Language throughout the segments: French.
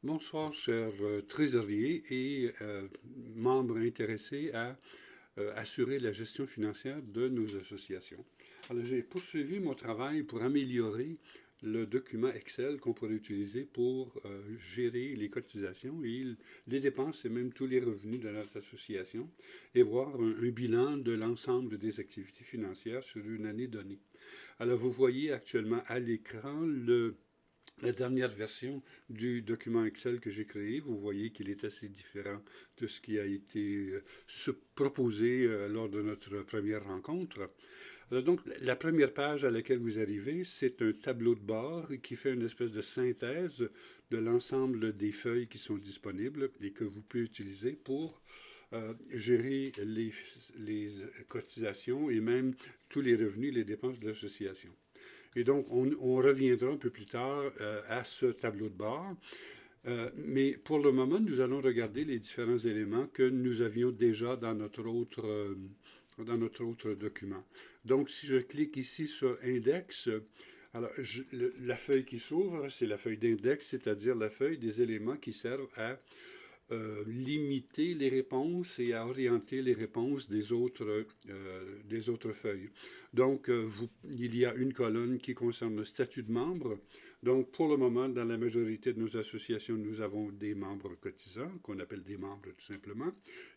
Bonsoir, cher trésorier et membres intéressés à assurer la gestion financière de nos associations. Alors, j'ai poursuivi mon travail pour améliorer le document Excel qu'on pourrait utiliser pour gérer les cotisations et les dépenses et même tous les revenus de notre association et voir un bilan de l'ensemble des activités financières sur une année donnée. Alors, vous voyez actuellement à l'écran la dernière version du document Excel que j'ai créé. Vous voyez qu'il est assez différent de ce qui a été proposé lors de notre première rencontre. Donc, la première page à laquelle vous arrivez, c'est un tableau de bord qui fait une espèce de synthèse de l'ensemble des feuilles qui sont disponibles et que vous pouvez utiliser pour gérer les cotisations et même tous les revenus, les dépenses de l'association. Et donc, on reviendra un peu plus tard à ce tableau de bord. Mais pour le moment, nous allons regarder les différents éléments que nous avions déjà dans notre autre document. Donc, si je clique ici sur Index, alors la feuille qui s'ouvre, c'est la feuille d'index, c'est-à-dire la feuille des éléments qui servent à limiter les réponses et à orienter les réponses des autres feuilles. Donc, il y a une colonne qui concerne le statut de membre. Donc, pour le moment, dans la majorité de nos associations, nous avons des membres cotisants, qu'on appelle des membres tout simplement.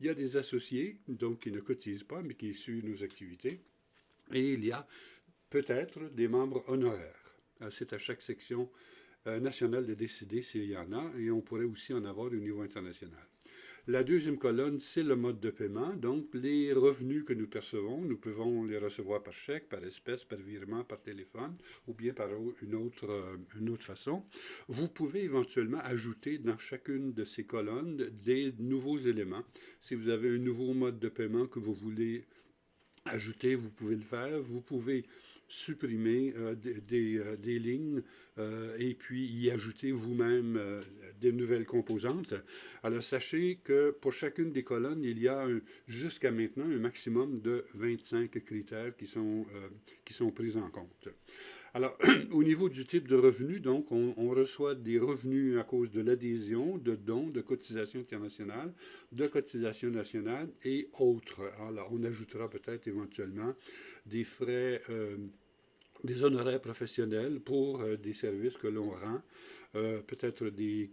Il y a des associés, donc qui ne cotisent pas, mais qui suivent nos activités. Et il y a peut-être des membres honoraires. C'est à chaque section nationale de décider s'il y en a, et on pourrait aussi en avoir au niveau international. La deuxième colonne, c'est le mode de paiement. Donc, les revenus que nous percevons, nous pouvons les recevoir par chèque, par espèce, par virement, par téléphone, ou bien par une autre façon. Vous pouvez éventuellement ajouter dans chacune de ces colonnes des nouveaux éléments. Si vous avez un nouveau mode de paiement que vous voulez ajouter, vous pouvez le faire. Vous pouvez supprimer des lignes et puis y ajouter vous-même des nouvelles composantes. Alors sachez que pour chacune des colonnes, il y a jusqu'à maintenant un maximum de 25 critères qui sont pris en compte. Alors, au niveau du type de revenu, donc, on reçoit des revenus à cause de l'adhésion, de dons, de cotisations internationales, de cotisations nationales et autres. Alors, on ajoutera peut-être éventuellement des frais, des honoraires professionnels pour des services que l'on rend, peut-être des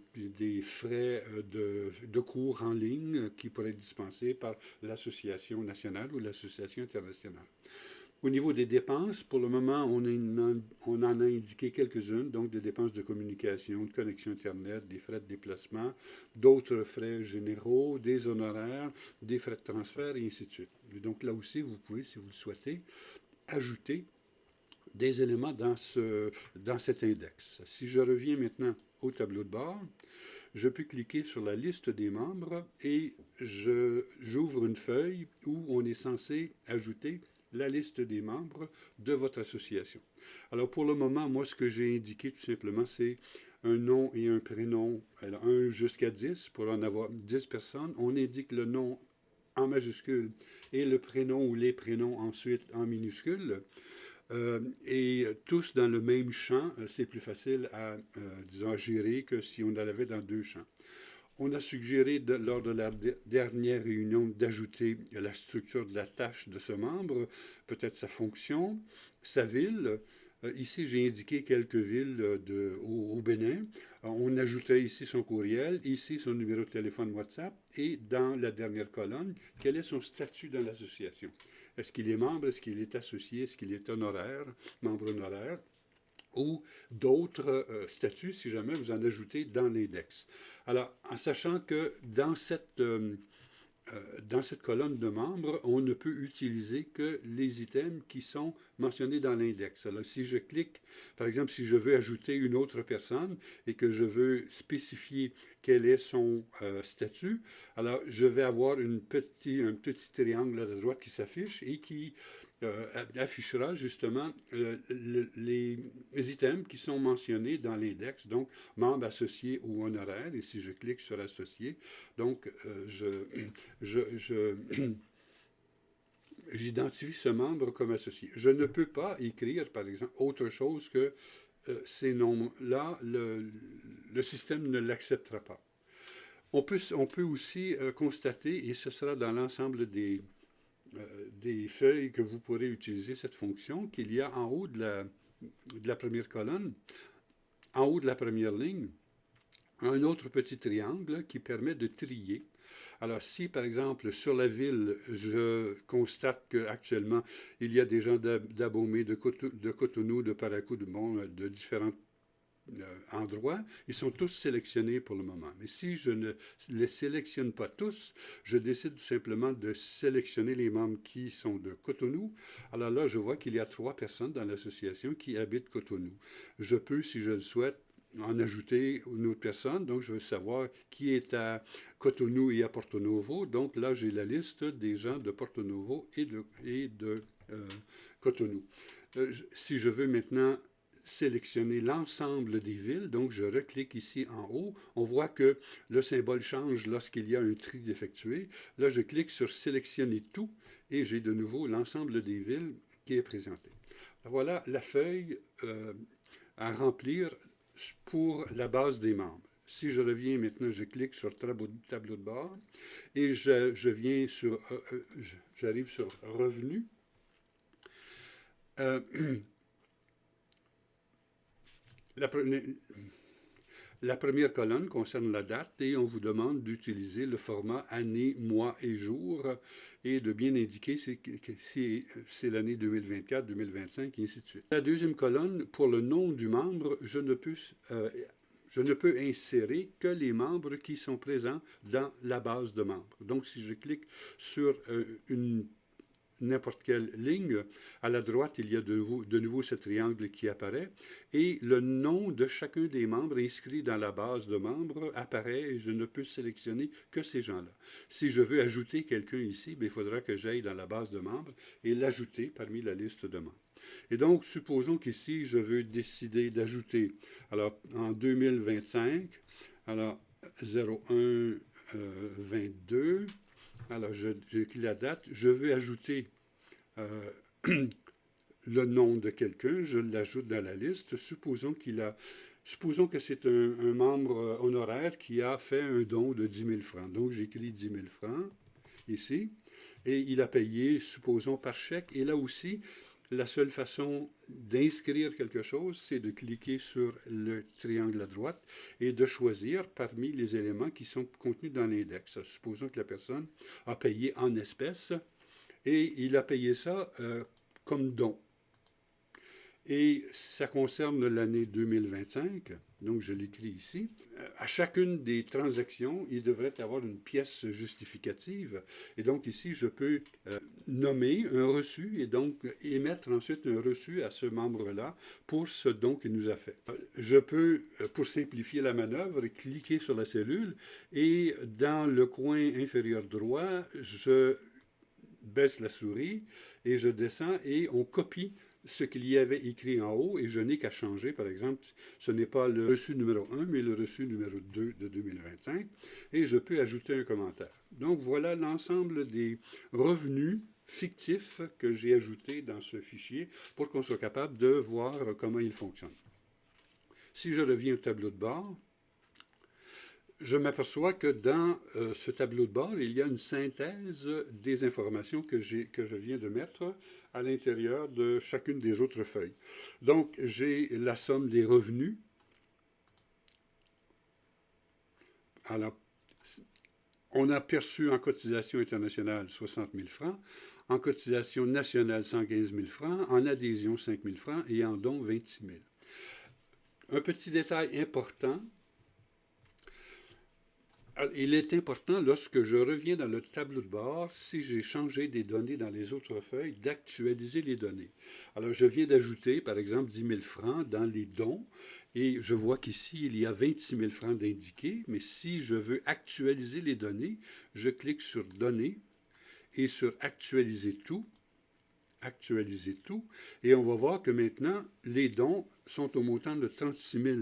frais de cours en ligne qui pourraient être dispensés par l'association nationale ou l'association internationale. Au niveau des dépenses, pour le moment, on en a indiqué quelques-unes, donc des dépenses de communication, de connexion Internet, des frais de déplacement, d'autres frais généraux, des honoraires, des frais de transfert, et ainsi de suite. Et donc là aussi, vous pouvez, si vous le souhaitez, ajouter des éléments dans cet index. Si je reviens maintenant au tableau de bord, je peux cliquer sur la liste des membres et j'ouvre une feuille où on est censé ajouter la liste des membres de votre association. Alors pour le moment, moi, ce que j'ai indiqué tout simplement, c'est un nom et un prénom, alors 1 jusqu'à 10, pour en avoir 10 personnes. On indique le nom en majuscule et le prénom ou les prénoms ensuite en minuscule. Et tous dans le même champ, c'est plus facile disons, à gérer que si on l'avait dans deux champs. On a suggéré lors de la dernière réunion d'ajouter la structure de la tâche de ce membre, peut-être sa fonction, sa ville. Ici, j'ai indiqué quelques villes au Bénin. On ajoutait ici son courriel, ici son numéro de téléphone WhatsApp et dans la dernière colonne, quel est son statut dans l'association. Est-ce qu'il est membre, est-ce qu'il est associé, est-ce qu'il est honoraire, membre honoraire ou d'autres statuts si jamais vous en ajoutez dans l'index. Alors, en sachant que dans cette colonne de membres, on ne peut utiliser que les items qui sont mentionnés dans l'index. Alors, si je clique, par exemple, si je veux ajouter une autre personne et que je veux spécifier quel est son statut, alors je vais avoir un petit triangle à droite qui s'affiche et qui affichera justement les items qui sont mentionnés dans l'index, donc membre associé ou honoraire, et si je clique sur associé, donc j'identifie ce membre comme associé. Je ne peux pas écrire, par exemple, autre chose que ces nombres-là, le système ne l'acceptera pas. On peut aussi constater, et ce sera dans l'ensemble des feuilles que vous pourrez utiliser cette fonction, qu'il y a en haut de la première colonne, en haut de la première ligne, un autre petit triangle qui permet de trier. Alors, si, par exemple, sur la ville, je constate qu'actuellement, il y a des gens d'Abomey, de Cotonou, de Parakou, de différents endroits, ils sont tous sélectionnés pour le moment. Mais si je ne les sélectionne pas tous, je décide tout simplement de sélectionner les membres qui sont de Cotonou. Alors là, je vois qu'il y a 3 personnes dans l'association qui habitent Cotonou. Je peux, si je le souhaite, en ajouter une autre personne. Donc, je veux savoir qui est à Cotonou et à Porto Novo. Donc, là, j'ai la liste des gens de Porto Novo et de Cotonou. Si je veux maintenant sélectionner l'ensemble des villes, donc je reclique ici en haut. On voit que le symbole change lorsqu'il y a un tri effectué. Là, je clique sur sélectionner tout et j'ai de nouveau l'ensemble des villes qui est présenté. Voilà la feuille à remplir pour la base des membres. Si je reviens maintenant, je clique sur tableau de bord et j'arrive sur Revenus. La première colonne concerne la date et on vous demande d'utiliser le format année, mois et jour et de bien indiquer si c'est l'année 2024, 2025 et ainsi de suite. La deuxième colonne, pour le nom du membre, je ne peux insérer que les membres qui sont présents dans la base de membres. Donc, si je clique sur n'importe quelle ligne, à la droite, il y a de nouveau ce triangle qui apparaît et le nom de chacun des membres inscrits dans la base de membres apparaît et je ne peux sélectionner que ces gens-là. Si je veux ajouter quelqu'un ici, bien, il faudra que j'aille dans la base de membres et l'ajouter parmi la liste de membres. Et donc, supposons qu'ici, je veux décider d'ajouter, alors en 2025, alors 01 22, alors, j'écris la date. Je vais ajouter le nom de quelqu'un. Je l'ajoute dans la liste. Supposons que c'est un membre honoraire qui a fait un don de 10 000 francs. Donc, j'écris 10 000 francs ici. Et il a payé, supposons, par chèque. Et là aussi, la seule façon d'inscrire quelque chose, c'est de cliquer sur le triangle à droite et de choisir parmi les éléments qui sont contenus dans l'index. Supposons que la personne a payé en espèces et il a payé ça comme don. Et ça concerne l'année 2025, donc je l'écris ici. À chacune des transactions, il devrait y avoir une pièce justificative. Et donc ici, je peux nommer un reçu et donc émettre ensuite un reçu à ce membre-là pour ce don qu'il nous a fait. Je peux, pour simplifier la manœuvre, cliquer sur la cellule et dans le coin inférieur droit, je baisse la souris et je descends et on copie ce qu'il y avait écrit en haut et je n'ai qu'à changer. Par exemple, ce n'est pas le reçu numéro 1, mais le reçu numéro 2 de 2025 et je peux ajouter un commentaire. Donc voilà l'ensemble des revenus fictifs que j'ai ajoutés dans ce fichier pour qu'on soit capable de voir comment il fonctionne. Si je reviens au tableau de bord, je m'aperçois que dans ce tableau de bord, il y a une synthèse des informations que je viens de mettre à l'intérieur de chacune des autres feuilles. Donc, j'ai la somme des revenus. Alors, on a perçu en cotisation internationale 60 000 francs, en cotisation nationale 115 000 francs, en adhésion 5 000 francs et en don 26 000. Un petit détail important. Il est important, lorsque je reviens dans le tableau de bord, si j'ai changé des données dans les autres feuilles, d'actualiser les données. Alors, je viens d'ajouter, par exemple, 10 000 francs dans les dons, et je vois qu'ici, il y a 26 000 francs d'indiqués, mais si je veux actualiser les données, je clique sur « Données » et sur « Actualiser tout », et on va voir que maintenant, les dons sont au montant de 36 000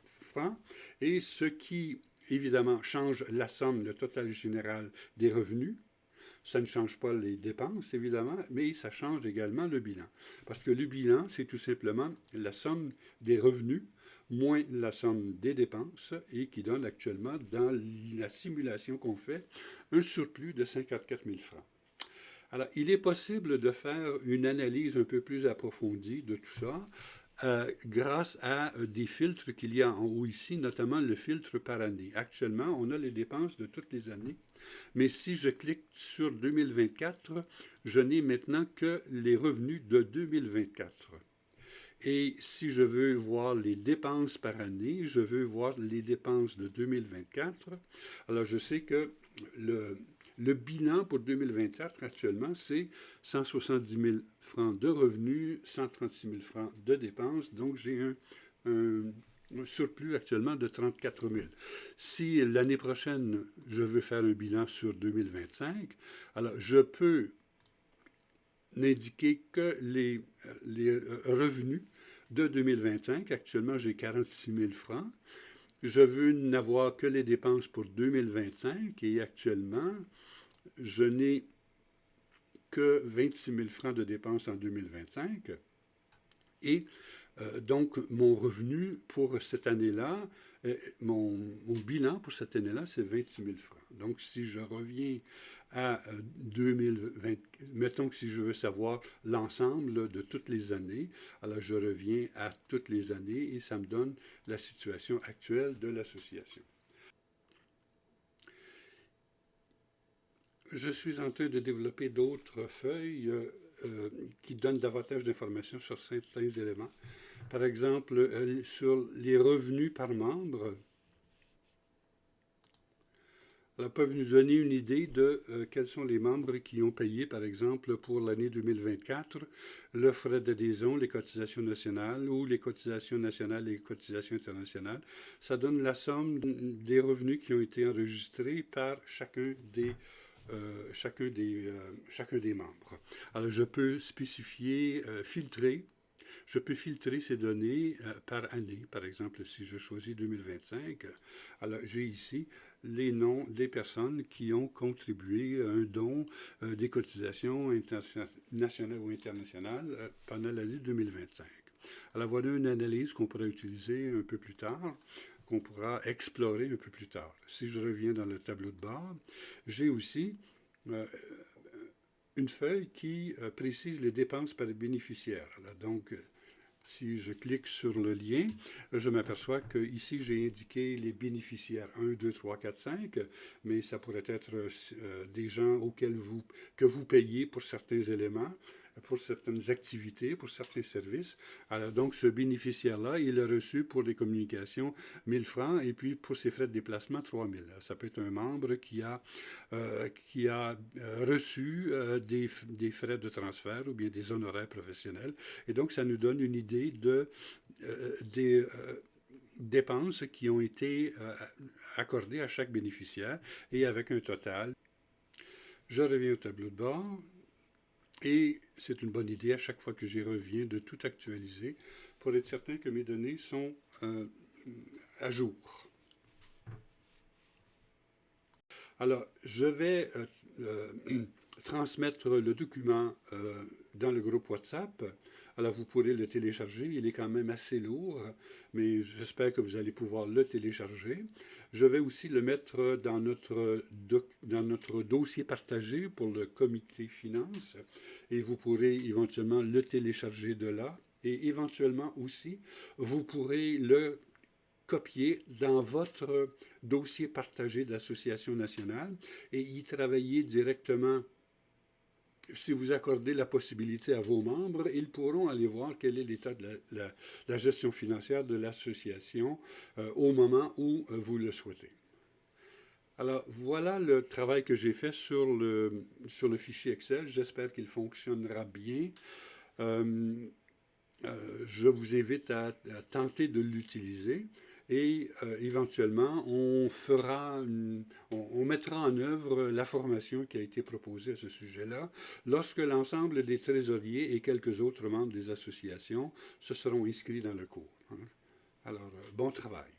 francs, et ce qui évidemment, change la somme, le total général des revenus. Ça ne change pas les dépenses, évidemment, mais ça change également le bilan. Parce que le bilan, c'est tout simplement la somme des revenus moins la somme des dépenses et qui donne actuellement, dans la simulation qu'on fait, un surplus de 54 000 francs. Alors, il est possible de faire une analyse un peu plus approfondie de tout ça grâce à des filtres qu'il y a en haut ici, notamment le filtre par année. Actuellement, on a les dépenses de toutes les années, mais si je clique sur 2024, je n'ai maintenant que les revenus de 2024. Et si je veux voir les dépenses par année, je veux voir les dépenses de 2024. Alors, je sais que le bilan pour 2024 actuellement, c'est 170 000 francs de revenus, 136 000 francs de dépenses. Donc, j'ai un surplus actuellement de 34 000. Si l'année prochaine, je veux faire un bilan sur 2025, alors je peux n'indiquer que les revenus de 2025. Actuellement, j'ai 46 000 francs. Je veux n'avoir que les dépenses pour 2025 et actuellement, je n'ai que 26 000 francs de dépenses en 2025. Et donc, mon revenu pour cette année-là, mon bilan pour cette année-là, c'est 26 000 francs. Donc, si je reviens à 2020, mettons que si je veux savoir l'ensemble de toutes les années, alors je reviens à toutes les années et ça me donne la situation actuelle de l'association. Je suis en train de développer d'autres feuilles qui donnent davantage d'informations sur certains éléments. Par exemple, sur les revenus par membre, elles peuvent nous donner une idée de quels sont les membres qui ont payé, par exemple, pour l'année 2024, le frais d'adhésion, les cotisations nationales ou les cotisations nationales et les cotisations internationales. Ça donne la somme des revenus qui ont été enregistrés par chacun des membres. Alors, je peux spécifier, filtrer. Je peux filtrer ces données par année. Par exemple, si je choisis 2025, alors j'ai ici les noms des personnes qui ont contribué à un don des cotisations nationales ou internationales pendant l'année 2025. Alors voilà une analyse qu'on pourra utiliser un peu plus tard, qu'on pourra explorer un peu plus tard. Si je reviens dans le tableau de bord, j'ai aussi une feuille qui précise les dépenses par bénéficiaire. Alors, donc, si je clique sur le lien, je m'aperçois que ici j'ai indiqué les bénéficiaires 1, 2, 3, 4, 5, mais ça pourrait être des gens que vous payez pour certains éléments, pour certaines activités, pour certains services. Alors, donc, ce bénéficiaire-là, il a reçu pour les communications 1000 francs et puis pour ses frais de déplacement 3000. Ça peut être un membre qui a reçu des frais de transfert ou bien des honoraires professionnels. Et donc, ça nous donne une idée des dépenses qui ont été accordées à chaque bénéficiaire et avec un total. Je reviens au tableau de bord. Et c'est une bonne idée à chaque fois que j'y reviens de tout actualiser pour être certain que mes données sont à jour. Alors, je vais transmettre le document dans le groupe WhatsApp. Alors, vous pourrez le télécharger. Il est quand même assez lourd, mais j'espère que vous allez pouvoir le télécharger. Je vais aussi le mettre dans notre dossier partagé pour le comité finance et vous pourrez éventuellement le télécharger de là. Et éventuellement aussi, vous pourrez le copier dans votre dossier partagé de l'Association nationale et y travailler directement. Si vous accordez la possibilité à vos membres, ils pourront aller voir quel est l'état de la gestion financière de l'association au moment où vous le souhaitez. Alors, voilà le travail que j'ai fait sur le fichier Excel. J'espère qu'il fonctionnera bien. Je vous invite à tenter de l'utiliser. Et éventuellement, on mettra en œuvre la formation qui a été proposée à ce sujet-là lorsque l'ensemble des trésoriers et quelques autres membres des associations se seront inscrits dans le cours. Alors, bon travail.